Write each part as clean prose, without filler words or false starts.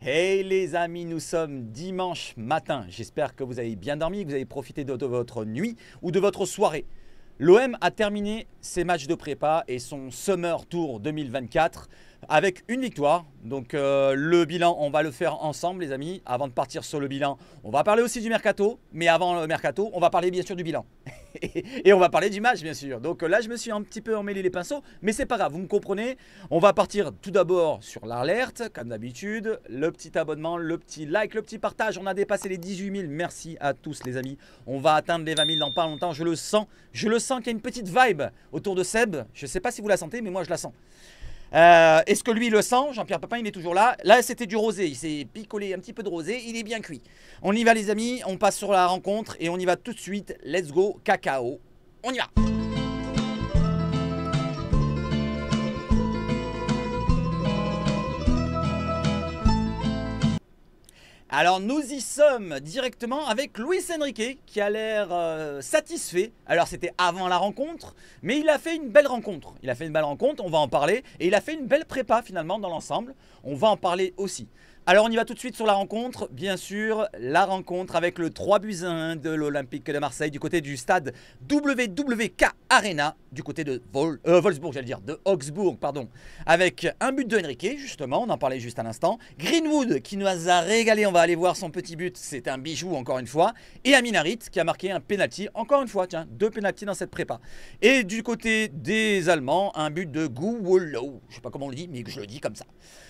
Hey les amis, nous sommes dimanche matin. J'espère que vous avez bien dormi, que vous avez profité de votre nuit ou de votre soirée. L'OM a terminé ses matchs de prépa et son Summer Tour 2024 avec une victoire. Donc le bilan, on va le faire ensemble les amis. Avant de partir sur le bilan, on va parler aussi du Mercato. Mais avant le Mercato, on va parler bien sûr du bilan. Et on va parler du match bien sûr. Donc là je me suis un petit peu emmêlé les pinceaux. Mais c'est pas grave, vous me comprenez. On va partir tout d'abord sur l'alerte. Comme d'habitude, le petit abonnement, le petit like, le petit partage. On a dépassé les 18 000. Merci à tous les amis. On va atteindre les 20 000 dans pas longtemps. Je le sens. Je le sens qu'il y a une petite vibe autour de Seb. Je ne sais pas si vous la sentez, mais moi je la sens. Est-ce que lui le sent? Jean-Pierre Papin il est toujours là. Là c'était du rosé, il s'est picolé un petit peu de rosé. Il est bien cuit. On y va les amis, on passe sur la rencontre et on y va tout de suite. Let's go cacao, on y va. Alors nous y sommes directement avec Luis Enrique qui a l'air satisfait. Alors c'était avant la rencontre, mais il a fait une belle rencontre. Il a fait une belle rencontre, on va en parler. Et il a fait une belle prépa finalement dans l'ensemble. On va en parler aussi. Alors on y va tout de suite sur la rencontre. Bien sûr, la rencontre avec le 3-1 de l'Olympique de Marseille du côté du stade WWK Arena, du côté de Wolfsburg, j'allais dire, de Augsbourg, pardon. Avec un but de Enrique, justement, on en parlait juste à l'instant. Greenwood qui nous a régalé, on va aller voir son petit but, c'est un bijou encore une fois. Et Amin Harit qui a marqué un penalty, encore une fois, tiens, 2 penaltys dans cette prépa. Et du côté des Allemands, un but de Guwolo, je sais pas comment on le dit, mais je le dis comme ça.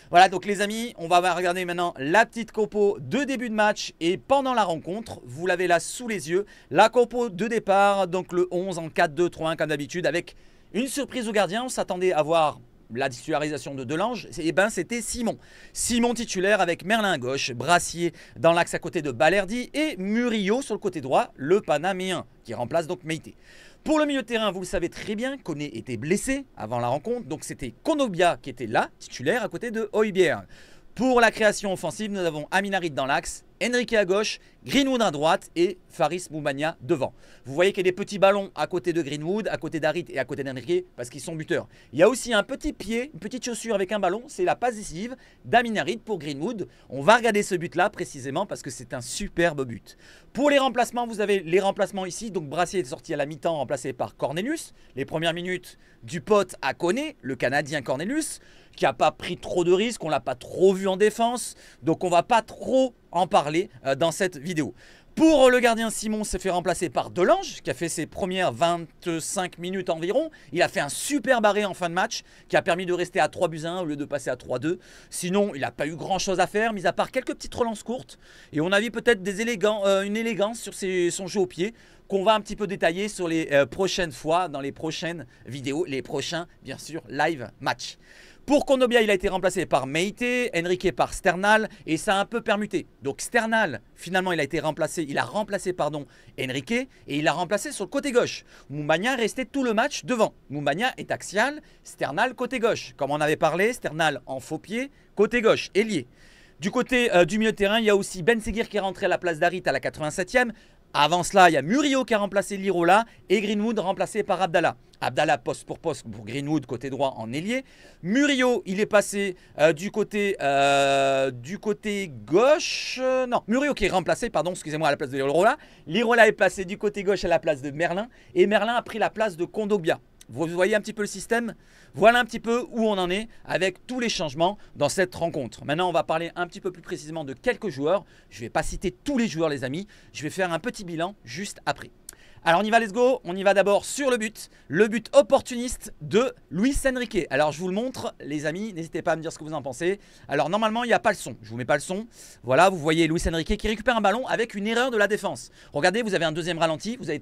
Voilà donc les amis, on va regarder maintenant la petite compo de début de match et pendant la rencontre, vous l'avez là sous les yeux, la compo de départ, donc le 11 en 4-2-3-1 comme d'habitude avec une surprise au gardien, on s'attendait à voir la titularisation de Delange, et ben c'était Simon. Simon titulaire avec Merlin à gauche, Brassier dans l'axe à côté de Balerdi et Murillo sur le côté droit, le Panaméen qui remplace donc Meïté. Pour le milieu de terrain, vous le savez très bien, Koné était blessé avant la rencontre, donc c'était Kondogbia qui était là, titulaire à côté de Højbjerg. Pour la création offensive, nous avons Amin Harit dans l'axe, Enrique à gauche, Greenwood à droite et Faris Moumania devant. Vous voyez qu'il y a des petits ballons à côté de Greenwood, à côté d'Harit et à côté d'Enrique parce qu'ils sont buteurs. Il y a aussi un petit pied, une petite chaussure avec un ballon, c'est la passe décisive d'Amin Harit pour Greenwood. On va regarder ce but-là précisément parce que c'est un superbe but. Pour les remplacements, vous avez les remplacements ici. Donc Brassier est sorti à la mi-temps remplacé par Cornelius. Les premières minutes du pote à Koné, le Canadien Cornelius, qui n'a pas pris trop de risques, on ne l'a pas trop vu en défense. Donc on ne va pas trop en parler dans cette vidéo. Pour le gardien, Simon s'est fait remplacer par Delange, qui a fait ses premières 25 minutes environ. Il a fait un super arrêt en fin de match, qui a permis de rester à 3-1 au lieu de passer à 3-2. Sinon, il n'a pas eu grand chose à faire, mis à part quelques petites relances courtes. Et on a vu peut-être une élégance sur son jeu au pied, qu'on va un petit peu détailler sur les prochaines fois, dans les prochaines vidéos, les prochains, bien sûr, live match. Pour Kondogbia, il a été remplacé par Meïté, Enrique par Sternal et ça a un peu permuté. Donc Sternal, finalement, il a remplacé Enrique et il l'a remplacé sur le côté gauche. Moumania restait tout le match devant. Moumania est axial, Sternal côté gauche. Comme on avait parlé, Sternal en faux pied, côté gauche, ailier. Du côté du milieu de terrain, il y a aussi Ben Seguir qui est rentré à la place d'Harit à la 87e. Avant cela, il y a Murillo qui a remplacé Lirola et Greenwood remplacé par Abdallah. Abdallah poste pour Greenwood côté droit en ailier. Murillo, il est passé du côté gauche. Non, Murillo qui est remplacé, pardon, excusez-moi, à la place de Lirola. Lirola est placé du côté gauche à la place de Merlin. Et Merlin a pris la place de Kondogbia. Vous voyez un petit peu le système? Voilà un petit peu où on en est avec tous les changements dans cette rencontre. Maintenant, on va parler un petit peu plus précisément de quelques joueurs. Je ne vais pas citer tous les joueurs, les amis. Je vais faire un petit bilan juste après. Alors on y va, let's go. On y va d'abord sur le but opportuniste de Luis Enrique. Alors je vous le montre les amis, n'hésitez pas à me dire ce que vous en pensez. Alors normalement il n'y a pas le son, je vous mets pas le son. Voilà, vous voyez Luis Enrique qui récupère un ballon avec une erreur de la défense. Regardez, vous avez un deuxième ralenti, vous avez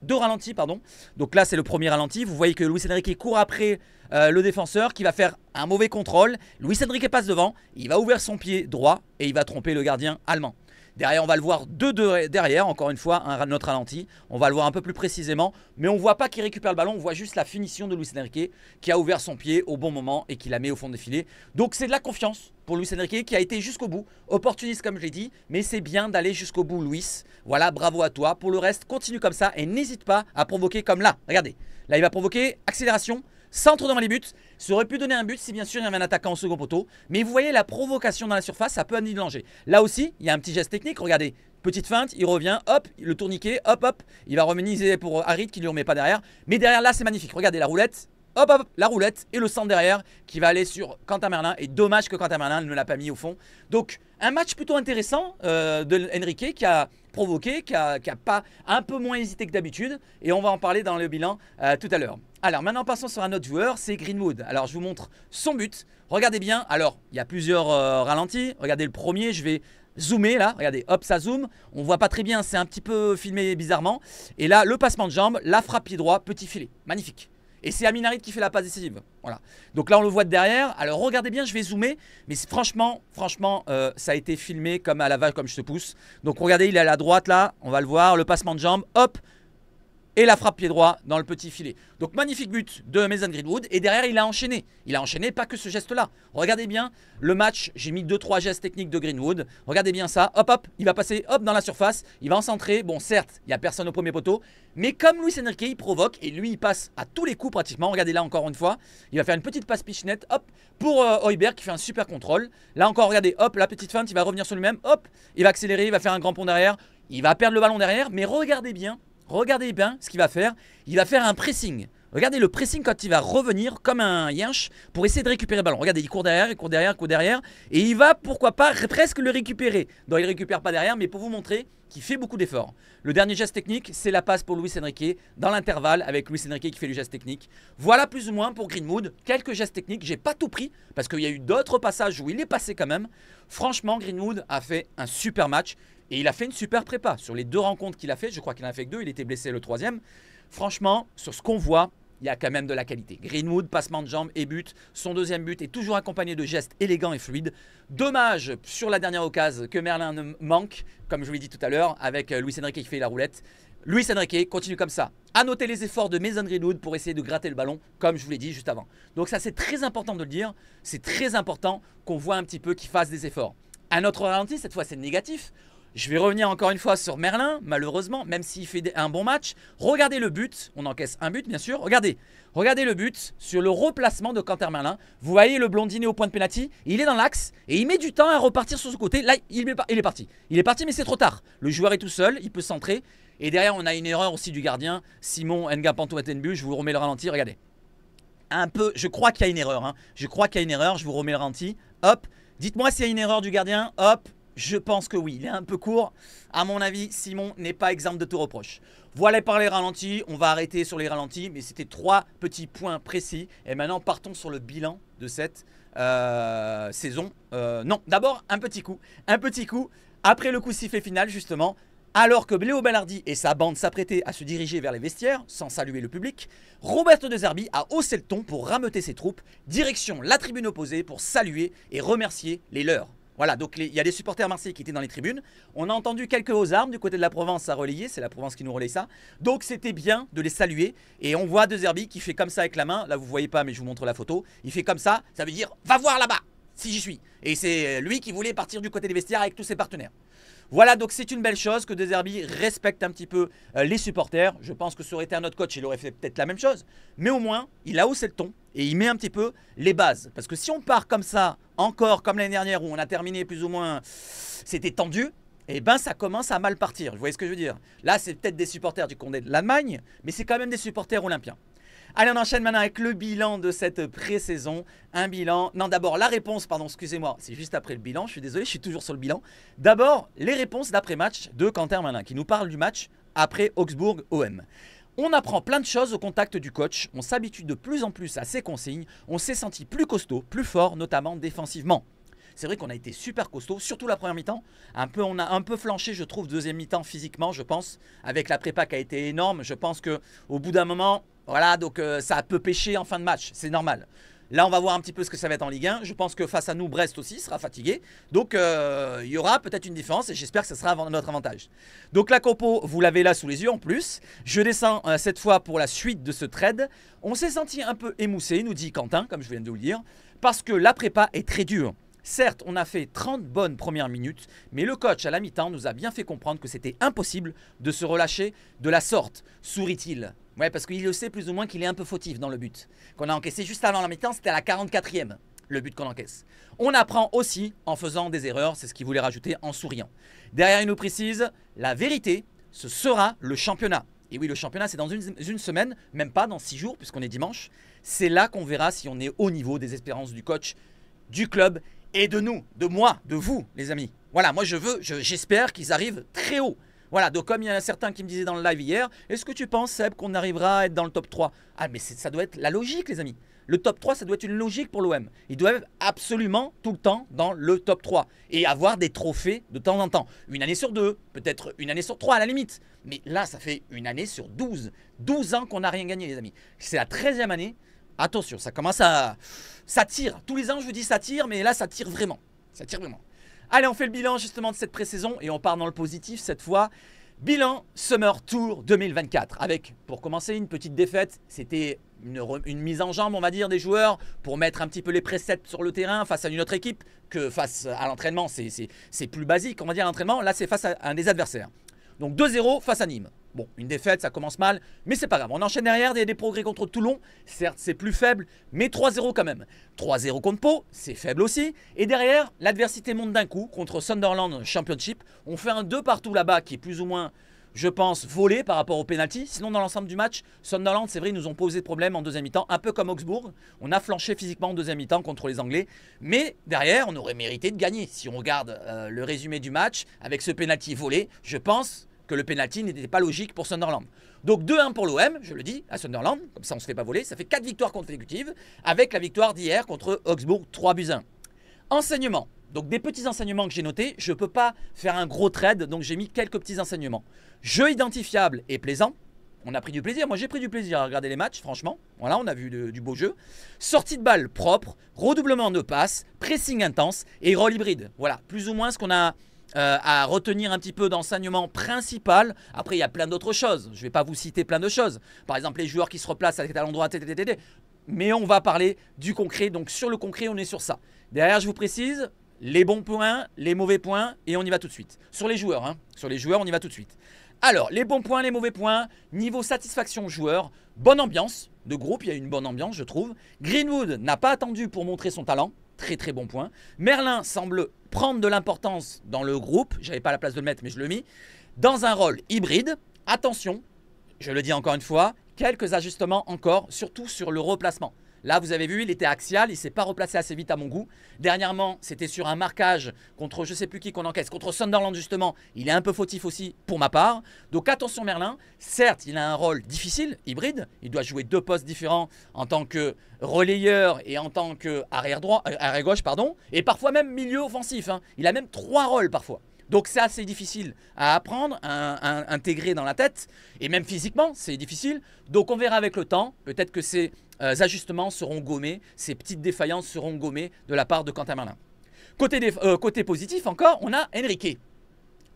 deux ralentis pardon. Donc là c'est le premier ralenti, vous voyez que Luis Enrique court après le défenseur qui va faire un mauvais contrôle. Luis Enrique passe devant, il va ouvrir son pied droit et il va tromper le gardien allemand. Derrière, on va le voir derrière, encore une fois, un autre ralenti. On va le voir un peu plus précisément. Mais on ne voit pas qu'il récupère le ballon. On voit juste la finition de Luis Enrique qui a ouvert son pied au bon moment et qui la met au fond de filet. Donc c'est de la confiance pour Luis Enrique qui a été jusqu'au bout. Opportuniste comme je l'ai dit. Mais c'est bien d'aller jusqu'au bout, Luis. Voilà, bravo à toi. Pour le reste, continue comme ça et n'hésite pas à provoquer comme là. Regardez, là il va provoquer accélération. centre devant les buts. Ça aurait pu donner un but si bien sûr il y avait un attaquant au second poteau. Mais vous voyez la provocation dans la surface, ça peut amener du danger. Là aussi, il y a un petit geste technique, regardez. Petite feinte, il revient, hop, le tourniquet, hop, hop. Il va remeniser pour Harit qui ne lui remet pas derrière. Mais derrière là, c'est magnifique. Regardez la roulette. Hop, hop, la roulette et le centre derrière qui va aller sur Quentin Merlin. Et dommage que Quentin Merlin ne l'a pas mis au fond. Donc, un match plutôt intéressant de Enrique qui a provoqué, qui a pas un peu moins hésité que d'habitude. Et on va en parler dans le bilan tout à l'heure. Alors, maintenant, passons sur un autre joueur, c'est Greenwood. Alors, je vous montre son but. Regardez bien. Alors, il y a plusieurs ralentis. Regardez le premier, je vais zoomer là, regardez, hop, ça zoome. On voit pas très bien, c'est un petit peu filmé bizarrement. Et là, le passement de jambe, la frappe pied droit, petit filet, magnifique. Et c'est Amin Harit qui fait la passe décisive. Voilà. Donc là, on le voit de derrière. Alors regardez bien, je vais zoomer. Mais franchement, ça a été filmé comme à la vache, comme je te pousse. Donc regardez, il est à la droite là. On va le voir. Le passement de jambe. Hop. Et la frappe pied droit dans le petit filet. Donc magnifique but de Mason Greenwood. Et derrière il a enchaîné. Il a enchaîné pas que ce geste là. Regardez bien le match. J'ai mis 2-3 gestes techniques de Greenwood. Regardez bien ça. Hop hop. Il va passer hop dans la surface. Il va en centrer. Bon certes il n'y a personne au premier poteau. Mais comme Luis Enrique il provoque. Et lui il passe à tous les coups pratiquement. Regardez là encore une fois. Il va faire une petite passe pichenette. Hop. Pour Højbjerg qui fait un super contrôle. Là encore regardez. Hop la petite feinte. Il va revenir sur lui-même. Hop. Il va accélérer. Il va faire un grand pont derrière. Il va perdre le ballon derrière. Mais regardez bien ce qu'il va faire. Il va faire un pressing. Regardez le pressing quand il va revenir comme un yinche pour essayer de récupérer le ballon. Regardez, il court derrière, il court derrière, il court derrière. Et il va, pourquoi pas, presque le récupérer. Donc il ne récupère pas derrière, mais pour vous montrer qu'il fait beaucoup d'efforts. Le dernier geste technique, c'est la passe pour Luis Enrique dans l'intervalle avec Luis Enrique qui fait le geste technique. Voilà plus ou moins pour Greenwood. Quelques gestes techniques, j'ai pas tout pris parce qu'il y a eu d'autres passages où il est passé quand même. Franchement, Greenwood a fait un super match. Et il a fait une super prépa. Sur les 2 rencontres qu'il a fait, je crois qu'il en a fait que 2, il était blessé le 3e. Franchement, sur ce qu'on voit, il y a quand même de la qualité. Greenwood, passement de jambes et but. Son 2e but est toujours accompagné de gestes élégants et fluides. Dommage sur la dernière occasion que Merlin ne manque, comme je vous l'ai dit tout à l'heure, avec Luis Enrique qui fait la roulette. Luis Enrique continue comme ça. À noter les efforts de Mason Greenwood pour essayer de gratter le ballon, comme je vous l'ai dit juste avant. Donc ça, c'est très important de le dire. C'est très important qu'on voit un petit peu qu'il fasse des efforts. Un autre ralenti, cette fois c'est négatif. Je vais revenir encore une fois sur Merlin, malheureusement, même s'il fait un bon match. Regardez le but, on encaisse un but bien sûr. Regardez le but sur le replacement de Quentin Merlin. Vous voyez le blondinet au point de pénalty, il est dans l'axe et il met du temps à repartir sur ce côté. Là, il est parti. Il est parti mais c'est trop tard. Le joueur est tout seul, il peut centrer. Et derrière, on a une erreur aussi du gardien, Simon Nga-Panto-Etenbu. Je vous remets le ralenti, regardez. Un peu, je crois qu'il y a une erreur. Hein. Je crois qu'il y a une erreur, je vous remets le ralenti. Hop, dites-moi s'il y a une erreur du gardien. Hop. Je pense que oui, il est un peu court. À mon avis, Simon n'est pas exempt de tout reproche. Voilà par les ralentis, on va arrêter sur les ralentis. Mais c'était 3 petits points précis. Et maintenant, partons sur le bilan de cette saison. Non, d'abord, un petit coup. Après le coup sifflet final, justement. Alors que Léo Bellardi et sa bande s'apprêtaient à se diriger vers les vestiaires, sans saluer le public, Roberto De Zerbi a haussé le ton pour rameuter ses troupes, direction la tribune opposée pour saluer et remercier les leurs. Voilà, donc il y a des supporters marseillais qui étaient dans les tribunes. On a entendu quelques hauts armes du côté de la Provence à relayer. C'est la Provence qui nous relaye ça. Donc c'était bien de les saluer. Et on voit De Zerbi qui fait comme ça avec la main. Là vous ne voyez pas mais je vous montre la photo. Il fait comme ça veut dire va voir là-bas si j'y suis. Et c'est lui qui voulait partir du côté des vestiaires avec tous ses partenaires. Voilà, donc c'est une belle chose que De Zerbi respecte un petit peu les supporters. Je pense que ça aurait été un autre coach, il aurait fait peut-être la même chose. Mais au moins, il a haussé le ton et il met un petit peu les bases. Parce que si on part comme ça, encore comme l'année dernière où on a terminé plus ou moins, c'était tendu, et ben ça commence à mal partir. Vous voyez ce que je veux dire? Là, c'est peut-être des supporters du Condé de l'Allemagne, mais c'est quand même des supporters olympiens. Allez, on enchaîne maintenant avec le bilan de cette pré-saison. Un bilan... Non, d'abord, la réponse, pardon, excusez-moi, c'est juste après le bilan. Je suis désolé, je suis toujours sur le bilan. D'abord, les réponses d'après-match de Quentin Merlin, qui nous parle du match après Augsbourg-OM. On apprend plein de choses au contact du coach. On s'habitue de plus en plus à ses consignes. On s'est senti plus costaud, plus fort, notamment défensivement. C'est vrai qu'on a été super costaud, surtout la première mi-temps. On a un peu flanché, je trouve, deuxième mi-temps physiquement, je pense. Avec la prépa qui a été énorme, je pense qu'au bout d'un moment... Voilà, donc ça a peu pêché en fin de match, c'est normal. Là, on va voir un petit peu ce que ça va être en Ligue 1. Je pense que face à nous, Brest aussi sera fatigué. Donc, il y aura peut-être une différence et j'espère que ça sera notre avantage. Donc, la compo, vous l'avez là sous les yeux en plus. Je descends cette fois pour la suite de ce trade. On s'est senti un peu émoussé, nous dit Quentin, comme je viens de vous le dire, parce que la prépa est très dure. Certes, on a fait 30 bonnes premières minutes, mais le coach à la mi-temps nous a bien fait comprendre que c'était impossible de se relâcher de la sorte, sourit-il. Ouais, parce qu'il le sait plus ou moins qu'il est un peu fautif dans le but. Qu'on a encaissé juste avant la mi-temps, c'était à la 44e, le but qu'on encaisse. On apprend aussi en faisant des erreurs, c'est ce qu'il voulait rajouter en souriant. Derrière, il nous précise, la vérité, ce sera le championnat. Et oui, le championnat, c'est dans une semaine, même pas dans 6 jours, puisqu'on est dimanche. C'est là qu'on verra si on est au niveau des espérances du coach, du club et de nous, de moi, de vous, les amis. Voilà, moi j'espère qu'ils arrivent très haut. Voilà, donc comme il y en a certains qui me disaient dans le live hier, est-ce que tu penses, Seb, qu'on arrivera à être dans le top 3? Ah, mais ça doit être la logique, les amis. Le top 3, ça doit être une logique pour l'OM. Ils doivent absolument tout le temps dans le top 3 et avoir des trophées de temps en temps. Une année sur 2, peut-être une année sur 3 à la limite. Mais là, ça fait une année sur 12. 12 ans qu'on n'a rien gagné, les amis. C'est la 13e année. Attention, ça commence à... Ça tire. Tous les ans, je vous dis ça tire, mais là, ça tire vraiment. Ça tire vraiment. Allez, on fait le bilan justement de cette pré-saison et on part dans le positif cette fois. Bilan Summer Tour 2024 avec, pour commencer, une petite défaite. C'était une mise en jambe, on va dire, des joueurs pour mettre un petit peu les préceptes sur le terrain face à une autre équipe que face à l'entraînement. C'est plus basique, on va dire, l'entraînement. Là, c'est face à un des adversaires. Donc 2-0 face à Nîmes. Bon, une défaite, ça commence mal, mais c'est pas grave. On enchaîne derrière, il y a des progrès contre Toulon. Certes, c'est plus faible, mais 3-0 quand même. 3-0 contre Pau, c'est faible aussi. Et derrière, l'adversité monte d'un coup contre Sunderland Championship. On fait un 2 partout là-bas qui est plus ou moins, je pense, volé par rapport au penalty. Sinon, dans l'ensemble du match, Sunderland, c'est vrai, ils nous ont posé de problème en deuxième mi-temps, un peu comme Augsbourg. On a flanché physiquement en deuxième mi-temps contre les Anglais. Mais derrière, on aurait mérité de gagner. Si on regarde le résumé du match, avec ce penalty volé, je pense que le penalty n'était pas logique pour Sunderland. Donc 2-1 pour l'OM, je le dis, à Sunderland, comme ça on ne se fait pas voler. Ça fait 4 victoires consécutives, avec la victoire d'hier contre Augsbourg, 3-1. Enseignement, donc des petits enseignements que j'ai notés. Je ne peux pas faire un gros trade, donc j'ai mis quelques petits enseignements. Jeu identifiable et plaisant. On a pris du plaisir, moi j'ai pris du plaisir à regarder les matchs, franchement. Voilà, on a vu du beau jeu. Sortie de balle propre, redoublement de passes, pressing intense et rôle hybride. Voilà, plus ou moins ce qu'on a... à retenir un petit peu d'enseignement principal. Après, il y a plein d'autres choses. Je ne vais pas vous citer plein de choses. Par exemple, les joueurs qui se replacent à l'endroit, mais on va parler du concret. Donc, sur le concret, on est sur ça. Derrière, je vous précise, les bons points, les mauvais points, et on y va tout de suite. Sur les joueurs, hein. Sur les joueurs, on y va tout de suite. Alors, les bons points, les mauvais points, niveau satisfaction joueur, bonne ambiance de groupe, il y a une bonne ambiance, je trouve. Greenwood n'a pas attendu pour montrer son talent. Très très bon point. Merlin semble prendre de l'importance dans le groupe. J'avais pas la place de le mettre, mais je le mis. Dans un rôle hybride. Attention, je le dis encore une fois, quelques ajustements encore, surtout sur le replacement. Là, vous avez vu, il était axial, il ne s'est pas replacé assez vite à mon goût. Dernièrement, c'était sur un marquage contre je ne sais plus qui qu'on encaisse, contre Sunderland justement. Il est un peu fautif aussi pour ma part. Donc attention Merlin, certes, il a un rôle difficile, hybride. Il doit jouer 2 postes différents en tant que relayeur et en tant qu'arrière gauche, pardon, et parfois même milieu offensif. Hein. Il a même 3 rôles parfois. Donc c'est assez difficile à apprendre, à intégrer dans la tête. Et même physiquement, c'est difficile. Donc on verra avec le temps. Peut-être que ces ajustements seront gommés. Ces petites défaillances seront gommées de la part de Quentin Merlin. Côté positif encore, on a Enrique.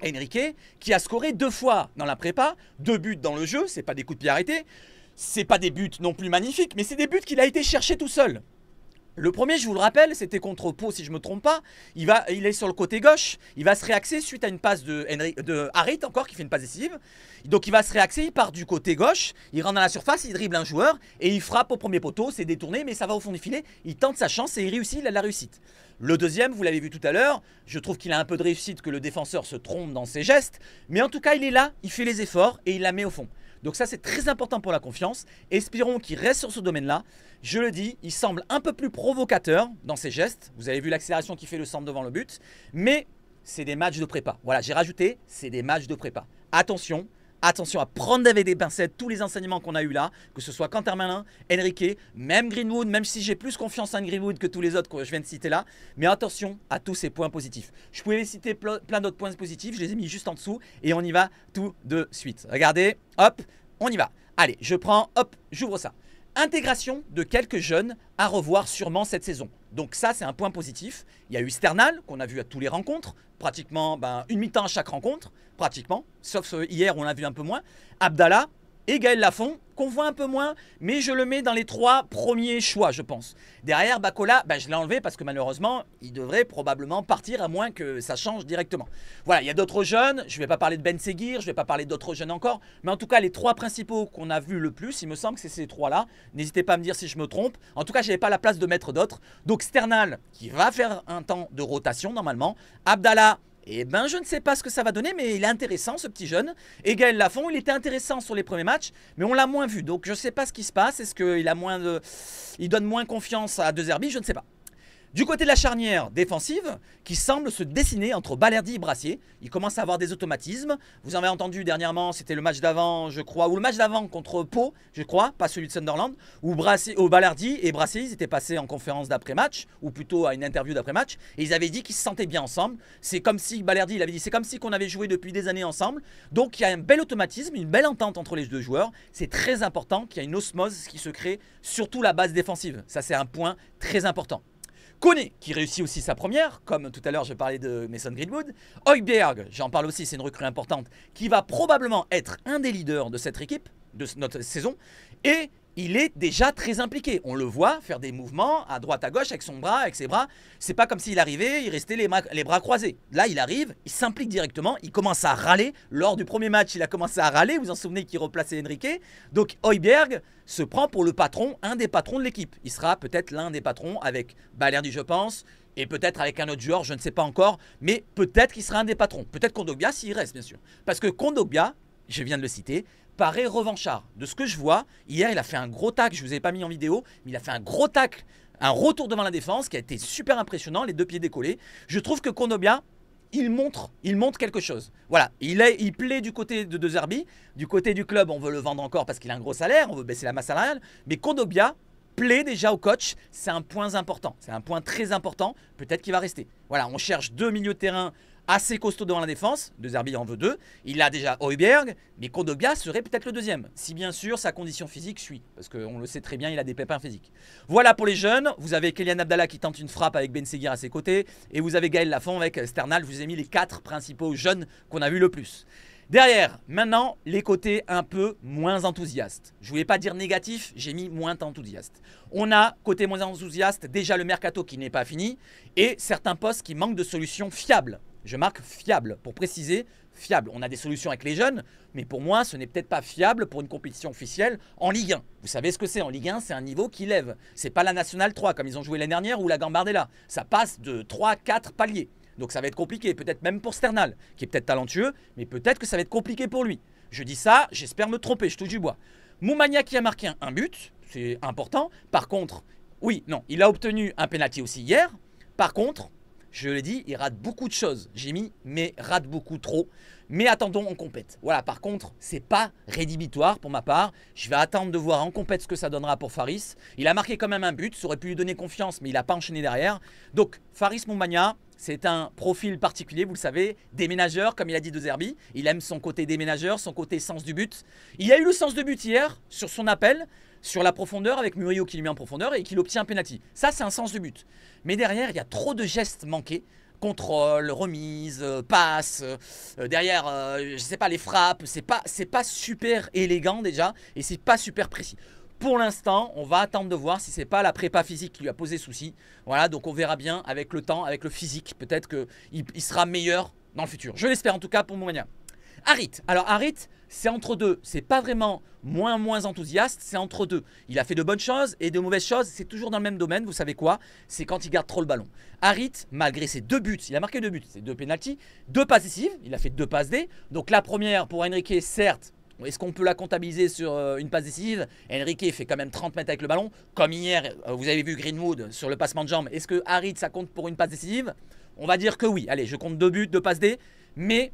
Enrique qui a scoré 2 fois dans la prépa. 2 buts dans le jeu. Ce n'est pas des coups de pied arrêtés. Ce n'est pas des buts non plus magnifiques. Mais c'est des buts qu'il a été chercher tout seul. Le premier, je vous le rappelle, c'était contre Pau, si je ne me trompe pas. Il est sur le côté gauche. Il va se réaxer suite à une passe de Harit encore, qui fait une passe décisive. Donc il va se réaxer, il part du côté gauche. Il rentre dans la surface, il dribble un joueur. Et il frappe au premier poteau. C'est détourné, mais ça va au fond du filet. Il tente sa chance et il réussit, il a la réussite. Le deuxième, vous l'avez vu tout à l'heure. Je trouve qu'il a un peu de réussite, que le défenseur se trompe dans ses gestes. Mais en tout cas, il est là, il fait les efforts et il la met au fond. Donc ça, c'est très important pour la confiance. Espérons qu'il reste sur ce domaine-là. Je le dis, il semble un peu plus provocateur dans ses gestes. Vous avez vu l'accélération qui fait le centre devant le but. Mais c'est des matchs de prépa. Voilà, j'ai rajouté, c'est des matchs de prépa. Attention, attention à prendre avec des pincettes tous les enseignements qu'on a eu là. Que ce soit Quentin Merlin, Enrique, même Greenwood, même si j'ai plus confiance en Greenwood que tous les autres que je viens de citer là. Mais attention à tous ces points positifs. Je pouvais citer plein d'autres points positifs. Je les ai mis juste en dessous. Et on y va tout de suite. Regardez, hop, on y va. Allez, je prends, hop, j'ouvre ça. Intégration de quelques jeunes à revoir sûrement cette saison. Donc ça, c'est un point positif. Il y a eu Sternal, qu'on a vu à tous les rencontres, pratiquement une mi-temps à chaque rencontre, pratiquement, sauf hier où on l'a vu un peu moins. Abdallah, et Gaël Lafont, qu'on voit un peu moins, mais je le mets dans les 3 premiers choix, je pense. Derrière, Bacola, je l'ai enlevé parce que malheureusement, il devrait probablement partir, à moins que ça change directement. Voilà, il y a d'autres jeunes, je ne vais pas parler de Ben Seguir, je ne vais pas parler d'autres jeunes encore, mais en tout cas, les 3 principaux qu'on a vus le plus, il me semble que c'est ces 3-là. N'hésitez pas à me dire si je me trompe. En tout cas, je n'avais pas la place de mettre d'autres. Donc Sternal, qui va faire un temps de rotation normalement. Abdallah, eh ben, je ne sais pas ce que ça va donner, mais il est intéressant, ce petit jeune. Et Gaël Lafont, il était intéressant sur les premiers matchs, mais on l'a moins vu. Donc, je ne sais pas ce qui se passe. Est-ce qu'il a moins de... il donne moins confiance à De Zerbi? Je ne sais pas. Du côté de la charnière défensive, qui semble se dessiner entre Balerdi et Brassier, il commence à avoir des automatismes. Vous en avez entendu dernièrement, c'était le match d'avant, je crois, ou le match d'avant contre Pau, je crois, pas celui de Sunderland, où Balerdi et Brassier, ils étaient passés en conférence d'après-match, ou plutôt à une interview d'après-match, et ils avaient dit qu'ils se sentaient bien ensemble. C'est comme si, Balerdi, il avait dit, c'est comme si qu'on avait joué depuis des années ensemble. Donc il y a un bel automatisme, une belle entente entre les deux joueurs. C'est très important qu'il y ait une osmose qui se crée, surtout la base défensive. Ça, c'est un point très important. Koné, qui réussit aussi sa première, comme tout à l'heure je parlais de Mason Greenwood. Højbjerg, j'en parle aussi, c'est une recrue importante, qui va probablement être un des leaders de cette équipe, de notre saison. Et il est déjà très impliqué. On le voit faire des mouvements à droite à gauche avec son bras, avec ses bras. C'est pas comme s'il arrivait, il restait les bras croisés. Là, il arrive, il s'implique directement, il commence à râler. Lors du premier match, il a commencé à râler. Vous vous en souvenez qu'il replaçait Enrique. Donc Højbjerg se prend pour le patron, un des patrons de l'équipe. Il sera peut-être l'un des patrons avec Balerdi, je pense. Et peut-être avec un autre joueur, je ne sais pas encore. Mais peut-être qu'il sera un des patrons. Peut-être Kondogbia s'il reste, bien sûr. Parce que Kondogbia, je viens de le citer, paraît revanchard. De ce que je vois, hier il a fait un gros tacle, je ne vous ai pas mis en vidéo, mais il a fait un gros tacle, un retour devant la défense qui a été super impressionnant, les 2 pieds décollés. Je trouve que Kondogbia, il montre quelque chose. Voilà, il plaît du côté de De Zerbi, du côté du club, on veut le vendre encore parce qu'il a un gros salaire, on veut baisser la masse salariale, mais Kondogbia plaît déjà au coach, c'est un point important, c'est un point très important, peut-être qu'il va rester. Voilà, on cherche 2 milieux de terrain assez costaud devant la défense, De Zerbi en veut 2, il a déjà Højbjerg, mais Kondogbia serait peut-être le deuxième, si bien sûr sa condition physique suit, parce qu'on le sait très bien, il a des pépins physiques. Voilà pour les jeunes, vous avez Kylian Abdallah qui tente une frappe avec Ben Seguir à ses côtés, et vous avez Gaël Lafont avec Sternal, je vous ai mis les 4 principaux jeunes qu'on a vu le plus. Derrière, maintenant, les côtés un peu moins enthousiastes. Je ne voulais pas dire négatif, j'ai mis moins enthousiaste. On a, côté moins enthousiaste, déjà le mercato qui n'est pas fini, et certains postes qui manquent de solutions fiables. Je marque fiable, pour préciser, fiable. On a des solutions avec les jeunes, mais pour moi, ce n'est peut-être pas fiable pour une compétition officielle en Ligue 1. Vous savez ce que c'est en Ligue 1, c'est un niveau qui lève. C'est pas la Nationale 3 comme ils ont joué l'année dernière ou la Gambardella. Ça passe de 3-4 paliers. Donc ça va être compliqué, peut-être même pour Sternal, qui est peut-être talentueux, mais peut-être que ça va être compliqué pour lui. Je dis ça, j'espère me tromper, je touche du bois. Moumania qui a marqué un but, c'est important. Par contre, oui, non, il a obtenu un penalty aussi hier. Par contre, je l'ai dit, il rate beaucoup de choses. J'ai mis, mais rate beaucoup trop. Mais attendons en compète. Voilà, par contre, c'est pas rédhibitoire pour ma part. Je vais attendre de voir en compète ce que ça donnera pour Faris. Il a marqué quand même un but, ça aurait pu lui donner confiance, mais il n'a pas enchaîné derrière. Donc, Faris Moumania, c'est un profil particulier, vous le savez, déménageur, comme il a dit De Zerbi. Il aime son côté déménageur, son côté sens du but. Il a eu le sens de but hier, sur son appel, sur la profondeur, avec Murillo qui lui met en profondeur et qui obtient un penalty. Ça, c'est un sens de but. Mais derrière, il y a trop de gestes manqués. Contrôle, remise, passe, derrière, je sais pas, les frappes, c'est pas super élégant déjà, et c'est pas super précis. Pour l'instant, on va attendre de voir si c'est pas la prépa physique qui lui a posé souci. Voilà, donc on verra bien avec le temps, avec le physique, peut-être qu'il sera meilleur dans le futur. Je l'espère en tout cas pour Moumania. Harit, alors Harit, c'est entre deux, c'est pas vraiment moins enthousiaste, c'est entre deux. Il a fait de bonnes choses et de mauvaises choses, c'est toujours dans le même domaine, vous savez quoi? C'est quand il garde trop le ballon. Harit, malgré ses 2 buts, il a marqué 2 buts, c'est 2 pénaltys, 2 passes décisives, il a fait 2 passes D. Donc la première pour Enrique, certes, est-ce qu'on peut la comptabiliser sur une passe décisive? Enrique fait quand même 30 mètres avec le ballon, comme hier, vous avez vu Greenwood sur le passement de jambes. Est-ce que Harit, ça compte pour une passe décisive? On va dire que oui, allez, je compte 2 buts, 2 passes D, mais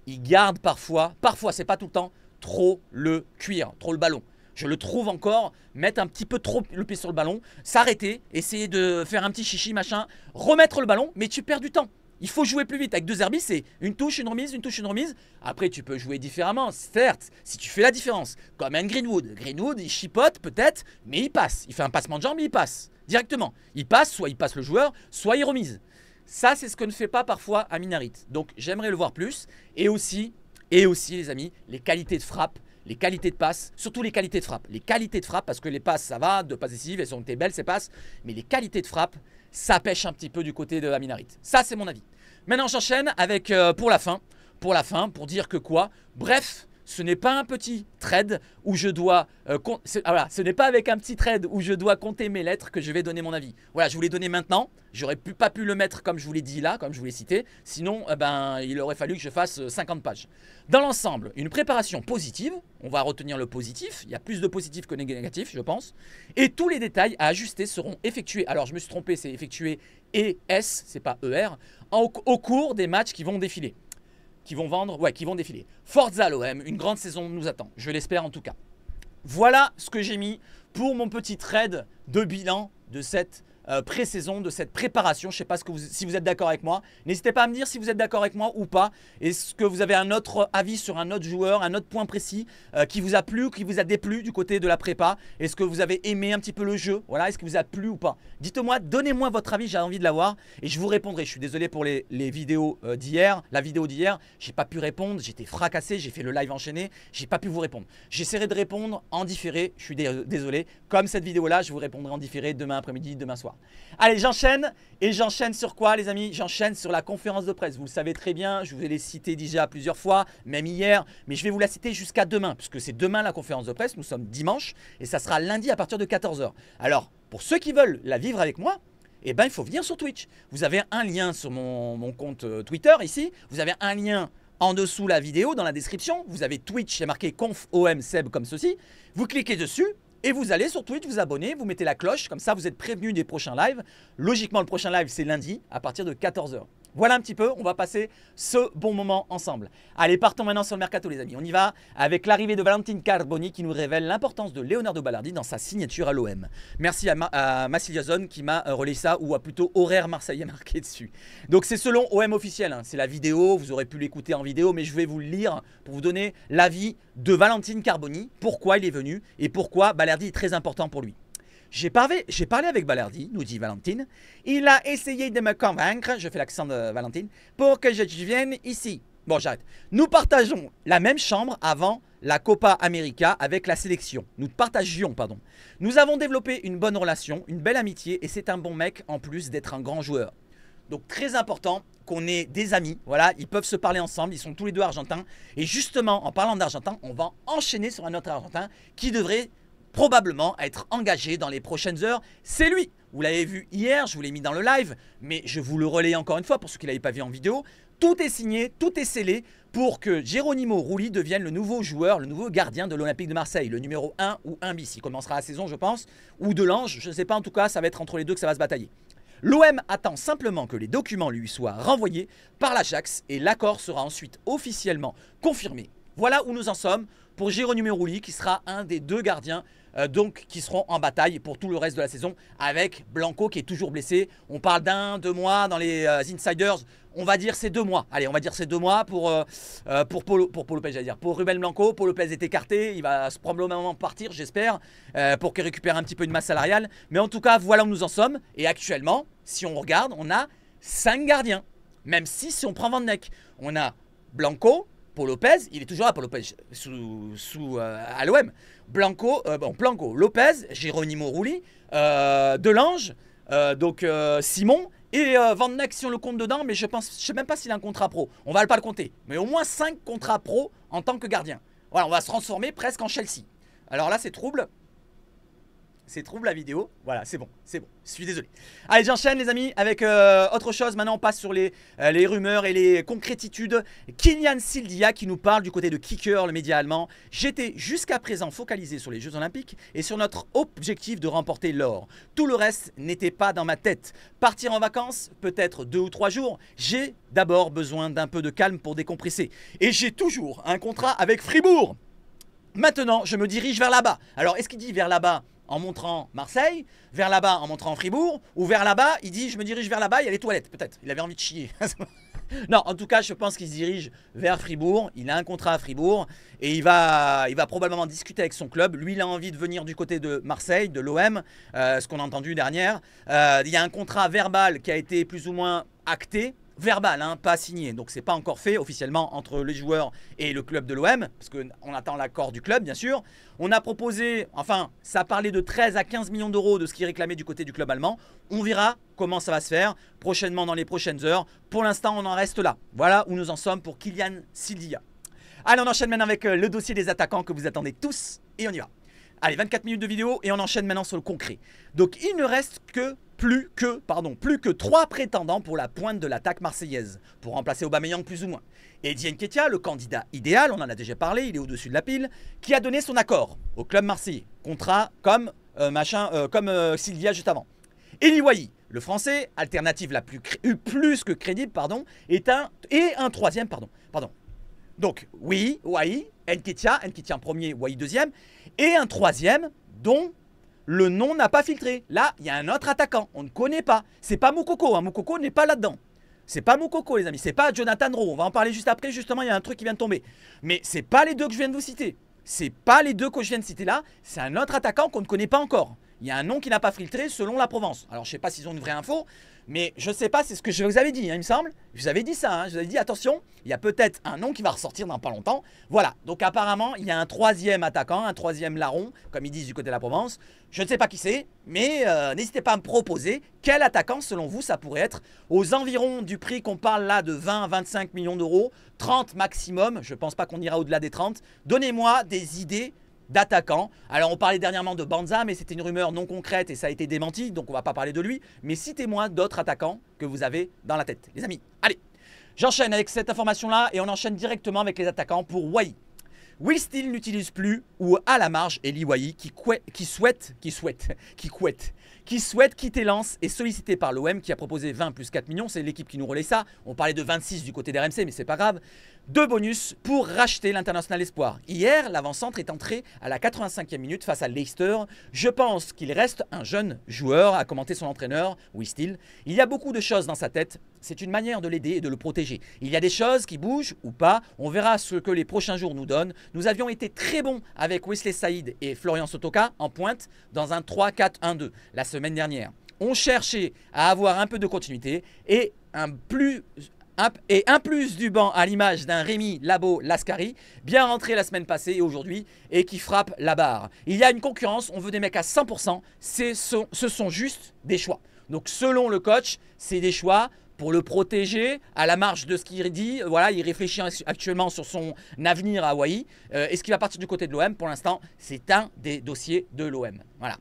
il garde parfois, c'est pas tout le temps, trop le cuir, trop le ballon. Je le trouve encore mettre un petit peu trop le pied sur le ballon, s'arrêter, essayer de faire un petit chichi, machin, remettre le ballon, mais tu perds du temps. Il faut jouer plus vite. Avec De Zerbi, c'est une touche, une remise, une touche, une remise. Après, tu peux jouer différemment, certes, si tu fais la différence. Comme un Greenwood. Greenwood, il chipote peut-être, mais il passe. Il fait un passement de jambe, il passe directement. Il passe, soit il passe le joueur, soit il remise. Ça, c'est ce que ne fait pas parfois Amin Harit. Donc, j'aimerais le voir plus. Et aussi, les amis, les qualités de frappe. les qualités de passe, surtout les qualités de frappe. Les qualités de frappe, parce que les passes, ça va, deux passes décisives, elles ont été belles ces passes, mais les qualités de frappe, ça pêche un petit peu du côté de Amin Harit. Ça, c'est mon avis. Maintenant, j'enchaîne avec, pour la fin, pour dire que quoi? Bref, ce n'est pas un petit trade où je dois... voilà, ce n'est pas avec un petit trade où je dois compter mes lettres que je vais donner mon avis. Voilà, je vous l'ai donné maintenant. J'aurais pas pu le mettre comme je vous l'ai dit là, comme je vous l'ai cité. Sinon, il aurait fallu que je fasse 50 pages. Dans l'ensemble, une préparation positive. On va retenir le positif. Il y a plus de positif que de négatif, je pense. Et tous les détails à ajuster seront effectués. Alors, je me suis trompé, c'est effectué ES, c'est pas ER, au cours des matchs qui vont défiler. Qui vont défiler. Forza l'OM, une grande saison nous attend. Je l'espère en tout cas. Voilà ce que j'ai mis pour mon petit trade de bilan de cette pré-saison, de cette préparation. Je ne sais pas si vous êtes d'accord avec moi. N'hésitez pas à me dire si vous êtes d'accord avec moi ou pas. Est-ce que vous avez un autre avis sur un autre joueur, un autre point précis qui vous a plu ou qui vous a déplu du côté de la prépa? Est-ce que vous avez aimé un petit peu le jeu? Voilà, est-ce que vous a plu ou pas? Dites-moi, donnez-moi votre avis, j'ai envie de l'avoir et je vous répondrai. Je suis désolé pour les vidéos d'hier, la vidéo d'hier. J'ai pas pu répondre, j'étais fracassé, j'ai fait le live enchaîné, j'ai pas pu vous répondre. J'essaierai de répondre en différé, je suis désolé. Comme cette vidéo-là, je vous répondrai en différé demain après-midi, demain soir. Allez, j'enchaîne. Et j'enchaîne sur quoi, les amis? J'enchaîne sur la conférence de presse. Vous le savez très bien, je vous l'ai cité déjà plusieurs fois, même hier. Mais je vais vous la citer jusqu'à demain, puisque c'est demain la conférence de presse. Nous sommes dimanche et ça sera lundi à partir de 14 h. Alors, pour ceux qui veulent la vivre avec moi, eh ben, il faut venir sur Twitch. Vous avez un lien sur mon compte Twitter ici. Vous avez un lien en dessous la vidéo, dans la description. Vous avez Twitch, c'est marqué conf OM Seb comme ceci. Vous cliquez dessus. Et vous allez sur Twitch, vous abonnez, vous mettez la cloche, comme ça vous êtes prévenu des prochains lives. Logiquement, le prochain live, c'est lundi à partir de 14 h. Voilà un petit peu, on va passer ce bon moment ensemble. Allez, partons maintenant sur le mercato, les amis. On y va avec l'arrivée de Valentin Carboni qui nous révèle l'importance de Leonardo Balardi dans sa signature à l'OM. Merci à Massiliazone qui m'a relayé ça, ou à plutôt horaire marseillais marqué dessus. Donc c'est selon OM officiel, hein. C'est la vidéo, vous aurez pu l'écouter en vidéo, mais je vais vous le lire pour vous donner l'avis de Valentin Carboni, pourquoi il est venu et pourquoi Balardi est très important pour lui. J'ai parlé avec Balardi, nous dit Valentine. Il a essayé de me convaincre, je fais l'accent de Valentine, pour que je vienne ici. Bon, j'arrête. Nous partageons la même chambre avant la Copa América avec la sélection. Nous partagions, pardon. Nous avons développé une bonne relation, une belle amitié et c'est un bon mec en plus d'être un grand joueur. Donc très important qu'on ait des amis, voilà, ils peuvent se parler ensemble, ils sont tous les deux argentins. Et justement, en parlant d'argentin, on va enchaîner sur un autre argentin qui devrait probablement être engagé dans les prochaines heures. C'est lui. Vous l'avez vu hier, je vous l'ai mis dans le live, mais je vous le relaye encore une fois pour ceux qui ne l'avaient pas vu en vidéo. Tout est signé, tout est scellé pour que Geronimo Rulli devienne le nouveau joueur, le nouveau gardien de l'Olympique de Marseille, le numéro 1 ou 1 bis. Il commencera la saison, je pense, ou de l'Ange, je ne sais pas, en tout cas, ça va être entre les deux que ça va se batailler. L'OM attend simplement que les documents lui soient renvoyés par l'Ajax et l'accord sera ensuite officiellement confirmé. Voilà où nous en sommes pour Geronimo Rulli qui sera un des deux gardiens donc qui seront en bataille pour tout le reste de la saison avec Blanco qui est toujours blessé. On parle d'un, 2 mois dans les insiders. On va dire c'est 2 mois. Allez, on va dire c'est 2 mois pour Paul Lopez, j'allais dire. Pour Ruben Blanco, Paul Lopez est écarté. Il va probablement partir, j'espère, pour qu'il récupère un petit peu de masse salariale. Mais en tout cas, voilà où nous en sommes. Et actuellement, si on regarde, on a 5 gardiens. Même 6 si on prend Van Dijk. On a Blanco, Paul Lopez, il est toujours là, Paul Lopez, à l'OM. Blanco, Lopez, Geronimo Rulli, Delange, Simon et Van Dijk si on le compte dedans, mais je sais même pas s'il a un contrat pro. On va pas le compter, mais au moins 5 contrats pro en tant que gardien. Voilà, on va se transformer presque en Chelsea. Alors là, c'est trouble. C'est trouble la vidéo. Voilà, c'est bon, c'est bon. Je suis désolé. Allez, j'enchaîne les amis avec autre chose. Maintenant, on passe sur les rumeurs et les concrétitudes. Kylian Sildia qui nous parle du côté de Kicker, le média allemand. J'étais jusqu'à présent focalisé sur les Jeux Olympiques et sur notre objectif de remporter l'or. Tout le reste n'était pas dans ma tête. Partir en vacances, peut-être 2 ou 3 jours. J'ai d'abord besoin d'un peu de calme pour décompresser. Et j'ai toujours un contrat avec Fribourg. Maintenant, je me dirige vers là-bas. Alors, est-ce qu'il dit vers là-bas en montrant Marseille, vers là-bas en montrant Fribourg, ou vers là-bas, il dit je me dirige vers là-bas, il y a les toilettes, peut-être, il avait envie de chier. Non, en tout cas, je pense qu'il se dirige vers Fribourg, il a un contrat à Fribourg, et il va probablement discuter avec son club. Lui, il a envie de venir du côté de Marseille, de l'OM, ce qu'on a entendu dernière. Il y a un contrat verbal qui a été plus ou moins acté, verbal, hein, pas signé. Donc c'est pas encore fait officiellement entre les joueurs et le club de l'OM, parce qu'on attend l'accord du club bien sûr. On a proposé, enfin ça parlait de 13 à 15 millions d'euros de ce qui est réclamé du côté du club allemand. On verra comment ça va se faire prochainement dans les prochaines heures. Pour l'instant on en reste là. Voilà où nous en sommes pour Kylian Sildia. Allez, on enchaîne maintenant avec le dossier des attaquants que vous attendez tous et on y va. Allez, 24 minutes de vidéo et on enchaîne maintenant sur le concret. Donc il ne reste que plus que 3 prétendants pour la pointe de l'attaque marseillaise, pour remplacer Aubameyang plus ou moins. Eddie Nketiah, le candidat idéal, on en a déjà parlé, il est au-dessus de la pile, qui a donné son accord au club marseillais. Contrat comme Silvia juste avant. Eli Wahi, le français, alternative la plus que crédible, et un troisième, Donc, oui, Wahi, Nketiah en premier, Wahi deuxième, et un troisième dont le nom n'a pas filtré. Là, il y a un autre attaquant, on ne connaît pas. C'est pas Moukoko, hein. Moukoko n'est pas là-dedans. C'est pas Moukoko, les amis, c'est pas Jonathan Rowe. On va en parler juste après, justement, il y a un truc qui vient de tomber. Mais c'est pas les deux que je viens de vous citer. C'est pas les deux que je viens de citer là, c'est un autre attaquant qu'on ne connaît pas encore. Il y a un nom qui n'a pas filtré selon la Provence. Alors je sais pas s'ils ont une vraie info, mais je sais pas, c'est ce que je vous avais dit, hein, il me semble. Je vous avais dit ça, hein, je vous avais dit attention, il y a peut-être un nom qui va ressortir dans pas longtemps. Voilà, donc apparemment il y a un troisième attaquant, un troisième larron, comme ils disent du côté de la Provence. Je ne sais pas qui c'est, mais n'hésitez pas à me proposer quel attaquant selon vous ça pourrait être aux environs du prix qu'on parle là de 20 à 25 millions d'euros, 30 maximum, je pense pas qu'on ira au-delà des 30. Donnez-moi des idées d'attaquants. Alors on parlait dernièrement de Banza, mais c'était une rumeur non concrète et ça a été démenti, donc on va pas parler de lui. Mais citez-moi d'autres attaquants que vous avez dans la tête, les amis. Allez, j'enchaîne avec cette information-là et on enchaîne directement avec les attaquants pour Wahi. Will Steele n'utilise plus ou à la marge Eli Wahi qui souhaite quitter Lens et sollicité par l'OM qui a proposé 20 plus 4 millions. C'est l'équipe qui nous relaie ça. On parlait de 26 du côté d'RMC, mais c'est pas grave. 2 bonus pour racheter l'international espoir. Hier, l'avant-centre est entré à la 85e minute face à Leicester. Je pense qu'il reste un jeune joueur, a commenté son entraîneur, Will Steele. Il y a beaucoup de choses dans sa tête. C'est une manière de l'aider et de le protéger. Il y a des choses qui bougent ou pas. On verra ce que les prochains jours nous donnent. Nous avions été très bons avec Wesley Saïd et Florian Sotoka en pointe dans un 3-4-1-2 la semaine dernière. On cherchait à avoir un peu de continuité et un plus du banc à l'image d'un Rémi Labo Lascari, bien rentré la semaine passée et aujourd'hui, et qui frappe la barre. Il y a une concurrence, on veut des mecs à 100%, ce sont juste des choix. Donc selon le coach, c'est des choix pour le protéger à la marge de ce qu'il dit. Voilà, il réfléchit actuellement sur son avenir à Wahi. Est-ce qu'il va partir du côté de l'OM? Pour l'instant, c'est un des dossiers de l'OM. Voilà.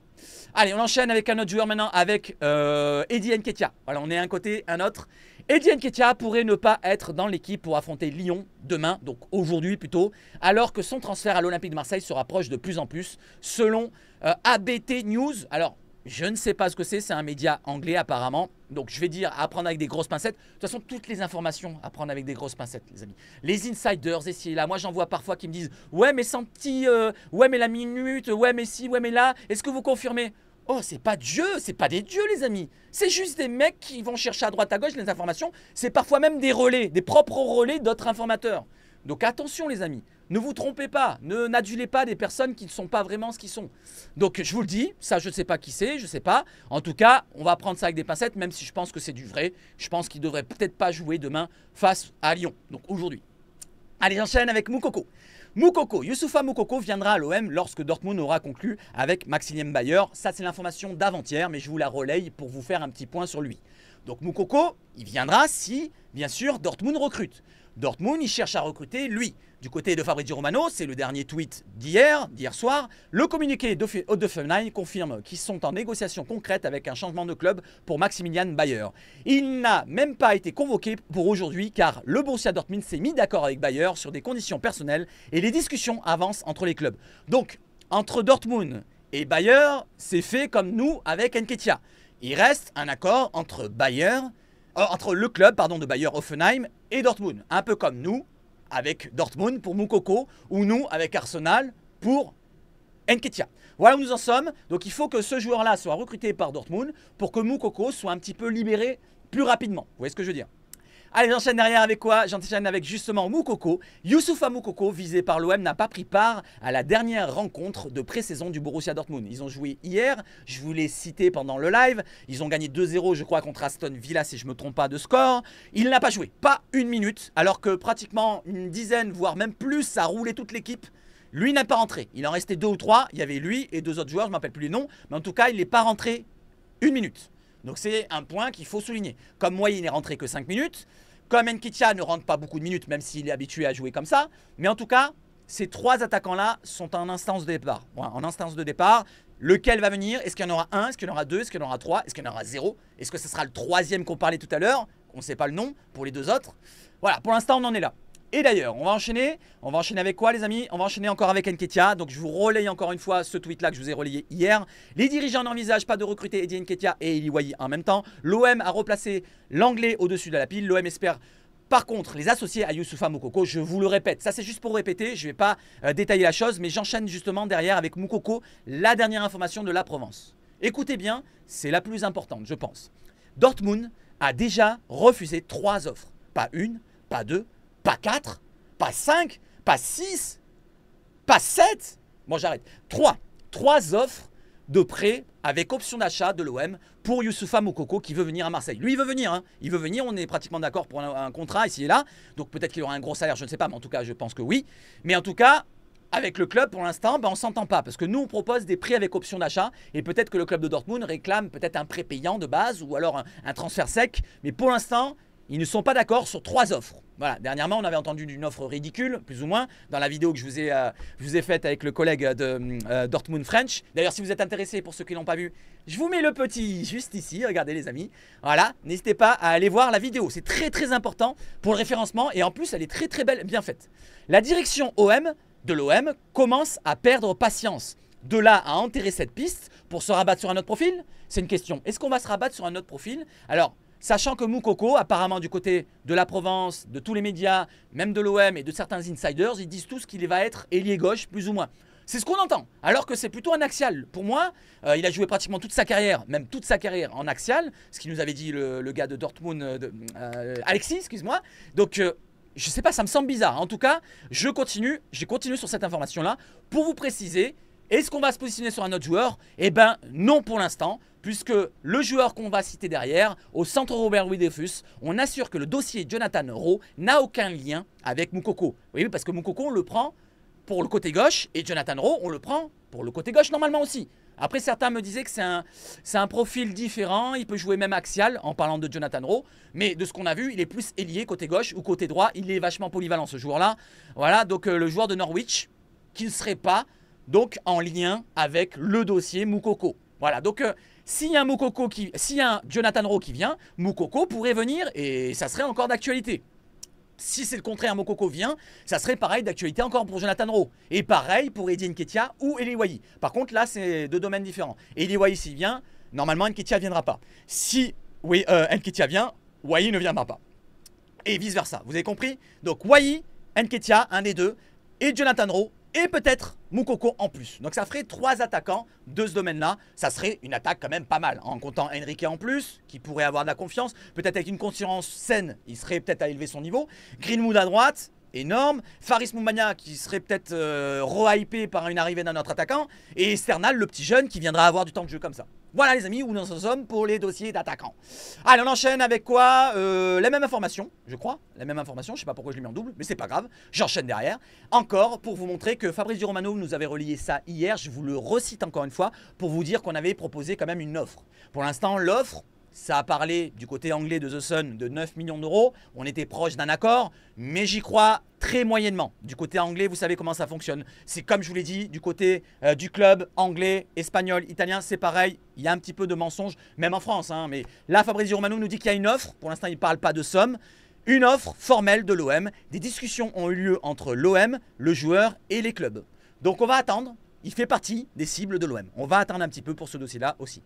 Allez, on enchaîne avec un autre joueur maintenant, avec Eddie Nketiah. Voilà, on est un côté, un autre. Eddie Nketiah pourrait ne pas être dans l'équipe pour affronter Lyon demain, donc aujourd'hui plutôt, alors que son transfert à l'Olympique de Marseille se rapproche de plus en plus, selon ABT News. Alors, je ne sais pas ce que c'est un média anglais apparemment, donc je vais dire à prendre avec des grosses pincettes. De toute façon, toutes les informations à prendre avec des grosses pincettes, les amis. Les insiders, ici et là, moi j'en vois parfois qui me disent « Ouais, mais senti, ouais, mais la minute, ouais, mais si, ouais, mais là, est-ce que vous confirmez ?» Oh, c'est pas Dieu, c'est pas des dieux, les amis. C'est juste des mecs qui vont chercher à droite à gauche les informations. C'est parfois même des relais, des propres relais d'autres informateurs. Donc attention, les amis. Ne vous trompez pas, n'adulez pas des personnes qui ne sont pas vraiment ce qu'ils sont. Donc je vous le dis, ça je ne sais pas qui c'est, je ne sais pas. En tout cas, on va prendre ça avec des pincettes, même si je pense que c'est du vrai. Je pense qu'il ne devrait peut-être pas jouer demain face à Lyon, donc aujourd'hui. Allez, j'enchaîne avec Moukoko. Youssoufa Moukoko viendra à l'OM lorsque Dortmund aura conclu avec Maximilien Bayer. Ça, c'est l'information d'avant-hier, mais je vous la relaye pour vous faire un petit point sur lui. Donc Moukoko, il viendra si, bien sûr, Dortmund recrute. Dortmund, il cherche à recruter lui. Du côté de Fabrizio Romano, c'est le dernier tweet d'hier soir, le communiqué d'Hoffenheim confirme qu'ils sont en négociation concrète avec un changement de club pour Maximilian Bayer. Il n'a même pas été convoqué pour aujourd'hui car le Borussia Dortmund s'est mis d'accord avec Bayer sur des conditions personnelles et les discussions avancent entre les clubs. Donc, entre Dortmund et Bayer, c'est fait comme nous avec Nketiah. Il reste un accord entre le club de Bayer Hoffenheim et Dortmund. Un peu comme nous avec Dortmund pour Moukoko ou nous avec Arsenal pour Nketiah. Voilà où nous en sommes. Donc il faut que ce joueur-là soit recruté par Dortmund pour que Moukoko soit un petit peu libéré plus rapidement. Vous voyez ce que je veux dire? Allez, j'enchaîne derrière avec quoi? J'enchaîne avec justement Moukoko. Youssoufa Moukoko, visé par l'OM, n'a pas pris part à la dernière rencontre de pré-saison du Borussia Dortmund. Ils ont joué hier, je vous l'ai cité pendant le live. Ils ont gagné 2-0, je crois, contre Aston Villa, si je ne me trompe pas de score. Il n'a pas joué, pas une minute, alors que pratiquement une dizaine, voire même plus, ça a roulé toute l'équipe. Lui n'a pas rentré. Il en restait 2 ou 3. Il y avait lui et 2 autres joueurs, je ne m'appelle plus les noms. Mais en tout cas, il n'est pas rentré une minute. Donc c'est un point qu'il faut souligner. Comme moi, il n'est rentré que 5 minutes. Comme Nketiah ne rentre pas beaucoup de minutes, même s'il est habitué à jouer comme ça. Mais en tout cas, ces 3 attaquants-là sont en instance de départ. Voilà, en instance de départ. Lequel va venir? Est-ce qu'il y en aura un? Est-ce qu'il y en aura 2? Est-ce qu'il y en aura 3? Est-ce qu'il y en aura 0? Est-ce que ce sera le 3e qu'on parlait tout à l'heure? On ne sait pas le nom pour les 2 autres. Voilà, pour l'instant, on en est là. Et d'ailleurs, on va enchaîner. On va enchaîner avec quoi, les amis? On va enchaîner encore avec Nketiah. Donc, je vous relaye encore une fois ce tweet-là que je vous ai relayé hier. Les dirigeants n'envisagent pas de recruter Eddie Nketiah et Eli Wahi en même temps. L'OM a replacé l'anglais au-dessus de la pile. L'OM espère, par contre, les associer à Youssoufa Moukoko. Je vous le répète. Ça, c'est juste pour répéter. Je ne vais pas détailler la chose. Mais j'enchaîne justement derrière avec Moukoko, la dernière information de la Provence. Écoutez bien, c'est la plus importante, je pense. Dortmund a déjà refusé 3 offres. Pas une, pas 2. Pas 4, pas 5, pas 6, pas 7. Bon, j'arrête. 3 offres de prêt avec option d'achat de l'OM pour Youssoufa Moukoko qui veut venir à Marseille. Lui, il veut venir. Hein. Il veut venir. On est pratiquement d'accord pour un contrat ici et là. Donc peut-être qu'il aura un gros salaire, je ne sais pas. Mais en tout cas, je pense que oui. Mais en tout cas, avec le club, pour l'instant, on ne s'entend pas. Parce que nous, on propose des prêts avec option d'achat. Et peut-être que le club de Dortmund réclame peut-être un prêt payant de base ou alors un transfert sec. Mais pour l'instant, ils ne sont pas d'accord sur 3 offres. Voilà, dernièrement, on avait entendu d'une offre ridicule, plus ou moins, dans la vidéo que je vous ai faite avec le collègue de Dortmund French. D'ailleurs, si vous êtes intéressés, pour ceux qui ne l'ont pas vu, je vous mets le petit juste ici, regardez les amis. Voilà, n'hésitez pas à aller voir la vidéo. C'est très très important pour le référencement et en plus, elle est très très belle, bien faite. La direction de l'OM commence à perdre patience. De là à enterrer cette piste pour se rabattre sur un autre profil, c'est une question. Est-ce qu'on va se rabattre sur un autre profil? Alors, sachant que Moukoko, apparemment du côté de la Provence, de tous les médias, même de l'OM et de certains insiders, ils disent tous qu'il va être ailier gauche, plus ou moins. C'est ce qu'on entend, alors que c'est plutôt un axial. Pour moi, il a joué pratiquement toute sa carrière, même toute sa carrière en axial, ce qui nous avait dit le gars de Dortmund, Alexis, excuse-moi. Donc, je sais pas, ça me semble bizarre. En tout cas, j'ai continué sur cette information-là pour vous préciser. Est-ce qu'on va se positionner sur un autre joueur? Eh bien, non pour l'instant, puisque le joueur qu'on va citer derrière, au centre Robert Louis Dreyfus, on assure que le dossier Jonathan Rowe n'a aucun lien avec Moukoko. Oui, parce que Moukoko, on le prend pour le côté gauche, et Jonathan Rowe, on le prend pour le côté gauche normalement aussi. Après, certains me disaient que c'est un profil différent, il peut jouer même axial en parlant de Jonathan Rowe, mais de ce qu'on a vu, il est plus ailier côté gauche ou côté droit, il est vachement polyvalent ce joueur-là. Voilà, donc le joueur de Norwich, qui ne serait pas donc en lien avec le dossier Moukoko. Voilà, donc s'il y a un Jonathan Rowe qui vient, Moukoko pourrait venir et ça serait encore d'actualité. Si c'est le contraire, Moukoko vient, ça serait pareil d'actualité encore pour Jonathan Rowe. Et pareil pour Eddie Nketiah ou Eli Wahi. Par contre, là, c'est 2 domaines différents. Eli Wahi, s'il vient, normalement, Nketiah ne viendra pas. Si Nketiah vient, Wahi ne viendra pas. Et vice-versa. Vous avez compris? Donc, Wahi, Nketiah, un des deux, et Jonathan Rowe, et peut-être Moukoko en plus. Donc ça ferait 3 attaquants de ce domaine-là. Ça serait une attaque quand même pas mal. En comptant Enrique en plus, qui pourrait avoir de la confiance. Peut-être avec une conscience saine, il serait peut-être à élever son niveau. Greenwood à droite, énorme. Faris Moumbagna qui serait peut-être re-hypé par une arrivée d'un autre attaquant. Et Sternal, le petit jeune, qui viendra avoir du temps de jeu comme ça. Voilà les amis, où nous en sommes pour les dossiers d'attaquants. Allez, on enchaîne avec quoi? La même information, je crois. La même information, je sais pas pourquoi je l'ai mis en double, mais c'est pas grave. J'enchaîne derrière. Encore pour vous montrer que Fabrizio Romano nous avait relié ça hier. Je vous le recite encore une fois pour vous dire qu'on avait proposé quand même une offre. Pour l'instant, l'offre, ça a parlé du côté anglais de The Sun de 9 millions d'euros. On était proche d'un accord, mais j'y crois très moyennement. Du côté anglais, vous savez comment ça fonctionne. C'est comme je vous l'ai dit, du côté du club anglais, espagnol, italien, c'est pareil. Il y a un petit peu de mensonge, même en France. Hein, mais là, Fabrizio Romano nous dit qu'il y a une offre. Pour l'instant, il ne parle pas de somme. Une offre formelle de l'OM. Des discussions ont eu lieu entre l'OM, le joueur et les clubs. Donc on va attendre. Il fait partie des cibles de l'OM. On va attendre un petit peu pour ce dossier-là aussi.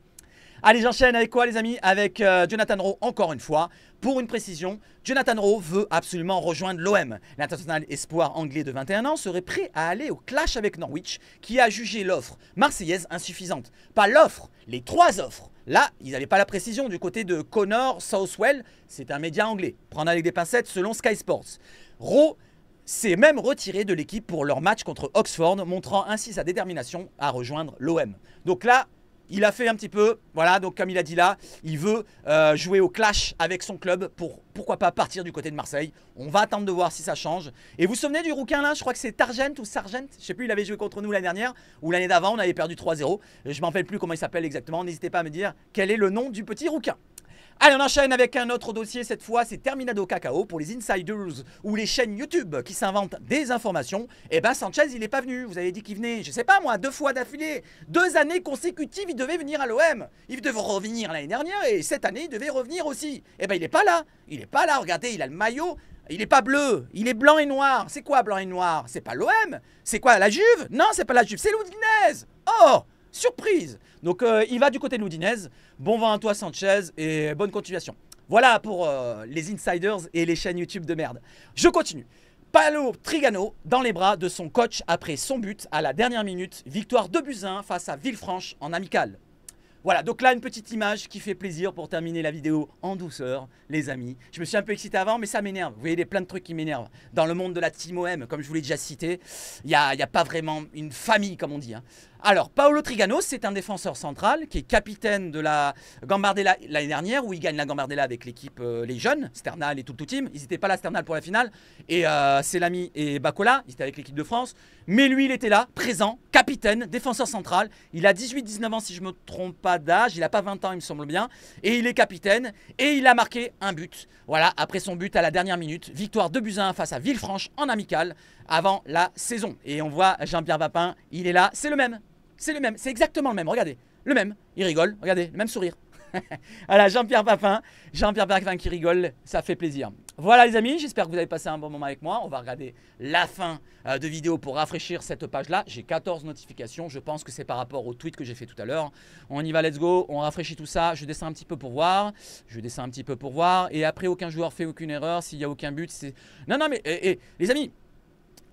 Allez, j'enchaîne avec quoi les amis? Avec Jonathan Rowe encore une fois. Pour une précision, Jonathan Rowe veut absolument rejoindre l'OM. L'international espoir anglais de 21 ans serait prêt à aller au clash avec Norwich qui a jugé l'offre marseillaise insuffisante. Pas l'offre, les 3 offres. Là, ils n'avaient pas la précision du côté de Connor Southwell, c'est un média anglais. Prendre avec des pincettes selon Sky Sports. Rowe s'est même retiré de l'équipe pour leur match contre Oxford, montrant ainsi sa détermination à rejoindre l'OM. Donc là, il a fait un petit peu, voilà, donc comme il a dit là, il veut jouer au clash avec son club pour, pourquoi pas, partir du côté de Marseille. On va attendre de voir si ça change. Et vous vous souvenez du rouquin là, je crois que c'est Targent ou Sargent, je sais plus, il avait joué contre nous l'année dernière, ou l'année d'avant, on avait perdu 3-0. Je m'en rappelle plus comment il s'appelle exactement, n'hésitez pas à me dire quel est le nom du petit rouquin. Allez, on enchaîne avec un autre dossier, cette fois c'est Terminado Cacao pour les insiders ou les chaînes YouTube qui s'inventent des informations. Et ben Sanchez il est pas venu, vous avez dit qu'il venait, je sais pas moi, 2 fois d'affilée, 2 années consécutives il devait venir à l'OM. Il devait revenir l'année dernière et cette année il devait revenir aussi. Et ben il est pas là, regardez, il a le maillot. Il est pas bleu, il est blanc et noir. C'est quoi blanc et noir? C'est pas l'OM. C'est quoi la Juve? Non, c'est pas la Juve, c'est l'Udinese. Oh, surprise. Donc il va du côté de l'Udinese. Bon vent à toi Sanchez et bonne continuation. Voilà pour les insiders et les chaînes YouTube de merde. Je continue. Paolo Trigano dans les bras de son coach après son but à la dernière minute. Victoire 2-1 face à Villefranche en amical. Voilà, donc là, une petite image qui fait plaisir pour terminer la vidéo en douceur, les amis. Je me suis un peu excité avant, mais ça m'énerve. Vous voyez, il y a plein de trucs qui m'énervent. Dans le monde de la Team OM, comme je vous l'ai déjà cité, il n'y a pas vraiment une famille, comme on dit. Hein. Alors, Paolo Trigano, c'est un défenseur central qui est capitaine de la Gambardella l'année dernière, où il gagne la Gambardella avec l'équipe, les jeunes, Sternal et tout team. Ils n'étaient pas là, Sternal, pour la finale. Et Selami et Bacola, ils étaient avec l'équipe de France. Mais lui, il était là, présent, capitaine, défenseur central. Il a 18-19 ans, si je ne me trompe pas d'âge. Il n'a pas 20 ans, il me semble bien. Et il est capitaine. Et il a marqué un but. Voilà, après son but à la dernière minute. Victoire 2-1 face à Villefranche en amical avant la saison. Et on voit Jean-Pierre Papin, il est là. C'est le même. C'est le même. C'est exactement le même. Regardez. Le même. Il rigole. Regardez. Le même sourire. Voilà, Jean-Pierre Papin qui rigole, ça fait plaisir. Voilà les amis, j'espère que vous avez passé un bon moment avec moi. On va regarder la fin de vidéo pour rafraîchir cette page-là. J'ai 14 notifications, je pense que c'est par rapport au tweet que j'ai fait tout à l'heure. On y va, let's go, on rafraîchit tout ça. Je descends un petit peu pour voir. Et après, aucun joueur fait aucune erreur. S'il n'y a aucun but, c'est... Non, mais les amis...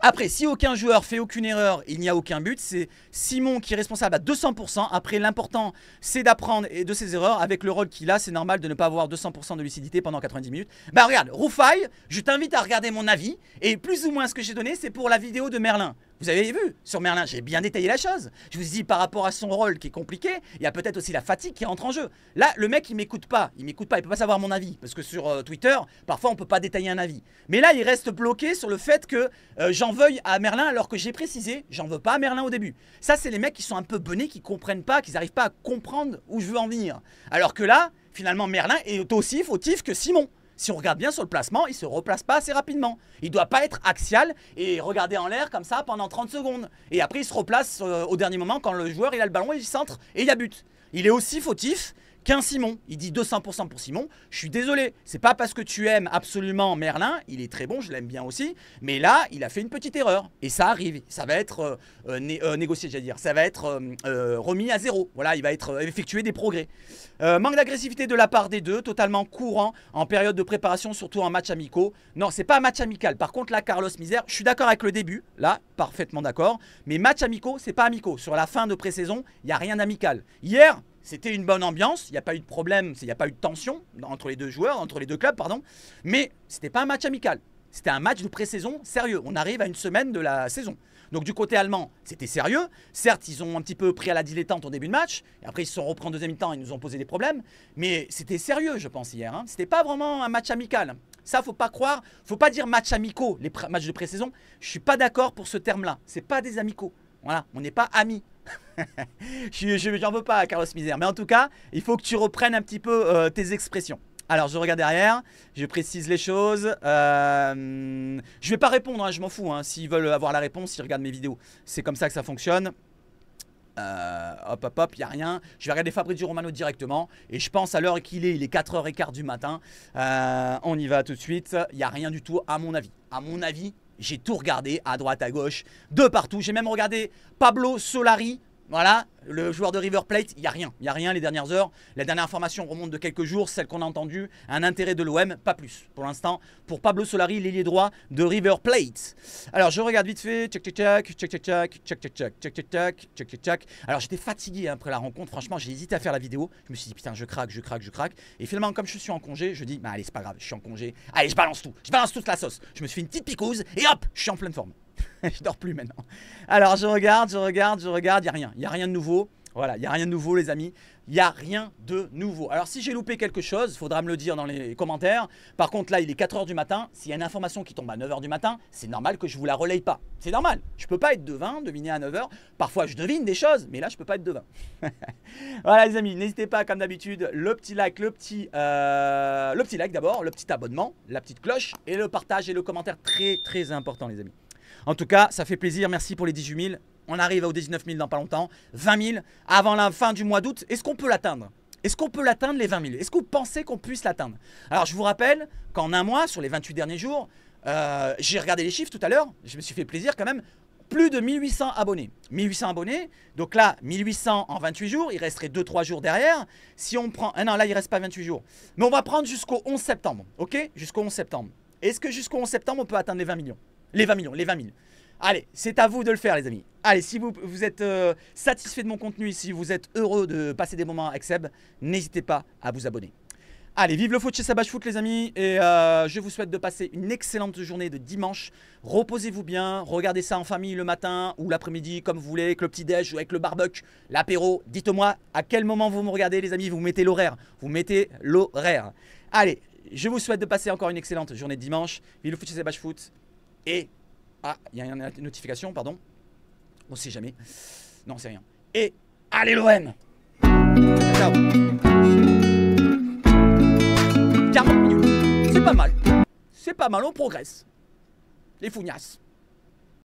Après, si aucun joueur fait aucune erreur, il n'y a aucun but, c'est Simon qui est responsable à 200%. Après, l'important, c'est d'apprendre de ses erreurs. Avec le rôle qu'il a, c'est normal de ne pas avoir 200% de lucidité pendant 90 minutes. Bah regarde, Roufaï, je t'invite à regarder mon avis. Et plus ou moins ce que j'ai donné, c'est pour la vidéo de Merlin. Vous avez vu, sur Merlin, j'ai bien détaillé la chose. Je vous dis, par rapport à son rôle qui est compliqué, il y a peut-être aussi la fatigue qui entre en jeu. Là, le mec, il m'écoute pas. Il peut pas savoir mon avis. Parce que sur Twitter, parfois, on peut pas détailler un avis. Mais là, il reste bloqué sur le fait que j'en veuille à Merlin alors que j'ai précisé, j'en veux pas à Merlin au début. Ça, c'est les mecs qui sont un peu benés, qui comprennent pas, qui n'arrivent pas à comprendre où je veux en venir. Alors que là, finalement, Merlin est aussi fautif que Simon. Si on regarde bien sur le placement, il ne se replace pas assez rapidement. Il ne doit pas être axial et regarder en l'air comme ça pendant 30 secondes. Et après, il se replace au dernier moment quand le joueur il a le ballon, il centre et il y a but. Il est aussi fautif qu'un Simon. Il dit 200% pour Simon. Je suis désolé, c'est pas parce que tu aimes absolument Merlin, il est très bon, je l'aime bien aussi, mais là, il a fait une petite erreur. Et ça arrive, ça va être négocié, j'allais dire, ça va être remis à zéro. Voilà, il va être effectué des progrès. Manque d'agressivité de la part des deux, totalement courant en période de préparation, surtout en match amicaux. Non, c'est pas un match amical. Par contre, là, Carlos Misère, je suis d'accord avec le début, là, parfaitement d'accord, mais match amicaux, c'est pas amicaux. Sur la fin de pré-saison, il n'y a rien d'amical. Hier, c'était une bonne ambiance, il n'y a pas eu de problème, il n'y a pas eu de tension entre les deux joueurs, entre les deux clubs, pardon. Mais c'était pas un match amical, c'était un match de pré-saison sérieux. On arrive à une semaine de la saison. Donc du côté allemand, c'était sérieux. Certes, ils ont un petit peu pris à la dilettante au début de match. Et après, ils se sont repris en deuxième mi-temps, ils nous ont posé des problèmes. Mais c'était sérieux, je pense, hier. Hein. C'était pas vraiment un match amical. Ça, faut pas croire. Faut pas dire match amicaux, les matchs de pré-saison. Je suis pas d'accord pour ce terme-là. C'est pas des amicaux. Voilà, on n'est pas amis. J'en veux pas à Carlos Misère. Mais en tout cas, il faut que tu reprennes un petit peu tes expressions. Alors, je regarde derrière, je précise les choses. Je vais pas répondre, hein, je m'en fous. Hein. S'ils veulent avoir la réponse, ils regardent mes vidéos. C'est comme ça que ça fonctionne. Hop, il n'y a rien. Je vais regarder Fabrizio Romano directement. Et je pense à l'heure qu'il est, il est 4h15 du matin. On y va tout de suite. Il n'y a rien du tout à mon avis. À mon avis, j'ai tout regardé à droite, à gauche, de partout. J'ai même regardé Pablo Solari. Voilà, le joueur de River Plate, il n'y a rien. Il n'y a rien les dernières heures. La dernière information remonte de quelques jours, celle qu'on a entendue. Un intérêt de l'OM, pas plus pour l'instant. Pour Pablo Solari, l'ailier droit de River Plate. Alors je regarde vite fait. Tchac tchac tchac, tchac tchac tchac, tchac tchac tchac, tchac tchac tchac, tchac tchac tchac. Alors j'étais fatigué après la rencontre. Franchement, j'ai hésité à faire la vidéo. Je me suis dit putain, je craque, je craque, je craque. Et finalement, comme je suis en congé, je dis bah allez, c'est pas grave, je suis en congé. Allez, je balance tout. Je balance toute la sauce. Je me suis fait une petite picouse et hop, je suis en pleine forme. Je dors plus maintenant. Alors je regarde, il n'y a rien de nouveau. Voilà, il n'y a rien de nouveau les amis. Il n'y a rien de nouveau. Alors si j'ai loupé quelque chose, il faudra me le dire dans les commentaires. Par contre là, il est 4 h du matin. S'il y a une information qui tombe à 9 h du matin, c'est normal que je vous la relaye pas. C'est normal. Je ne peux pas être devin, deviner à 9 h. Parfois je devine des choses, mais là je ne peux pas être devin. Voilà les amis, n'hésitez pas comme d'habitude, le petit like, le petit like d'abord, le petit abonnement, la petite cloche et le partage et le commentaire très important les amis. En tout cas, ça fait plaisir. Merci pour les 18 000. On arrive aux 19 000 dans pas longtemps. 20 000 avant la fin du mois d'août. Est-ce qu'on peut l'atteindre? Est-ce qu'on peut l'atteindre les 20 000? Est-ce que vous pensez qu'on puisse l'atteindre? Alors, je vous rappelle qu'en un mois, sur les 28 derniers jours, j'ai regardé les chiffres tout à l'heure. Je me suis fait plaisir quand même. Plus de 1800 abonnés. 1800 abonnés. Donc là, 1800 en 28 jours. Il resterait 2-3 jours derrière. Si on prend... Ah non, là, il ne reste pas 28 jours. Mais on va prendre jusqu'au 11 septembre. OK? Jusqu'au 11 septembre. Est-ce que jusqu'au 11 septembre, on peut atteindre les 20 millions? Les 20 millions, les 20 000. Allez, c'est à vous de le faire les amis. Allez, si vous êtes satisfait de mon contenu, si vous êtes heureux de passer des moments avec Seb, n'hésitez pas à vous abonner. Allez, vive le foot chez Sabach Foot les amis. Et je vous souhaite de passer une excellente journée de dimanche. Reposez-vous bien, regardez ça en famille le matin ou l'après-midi comme vous voulez, avec le petit-déj ou avec le barbecue, l'apéro. Dites-moi à quel moment vous me regardez les amis, vous mettez l'horaire. Vous mettez l'horaire. Allez, je vous souhaite de passer encore une excellente journée de dimanche. Vive le foot chez Sabach Foot. Et... Ah, il y a une notification, pardon. On sait jamais. Non, c'est rien. Et allez l'OM. Ciao. 40 minutes. C'est pas mal. C'est pas mal, on progresse. Les fougnasses.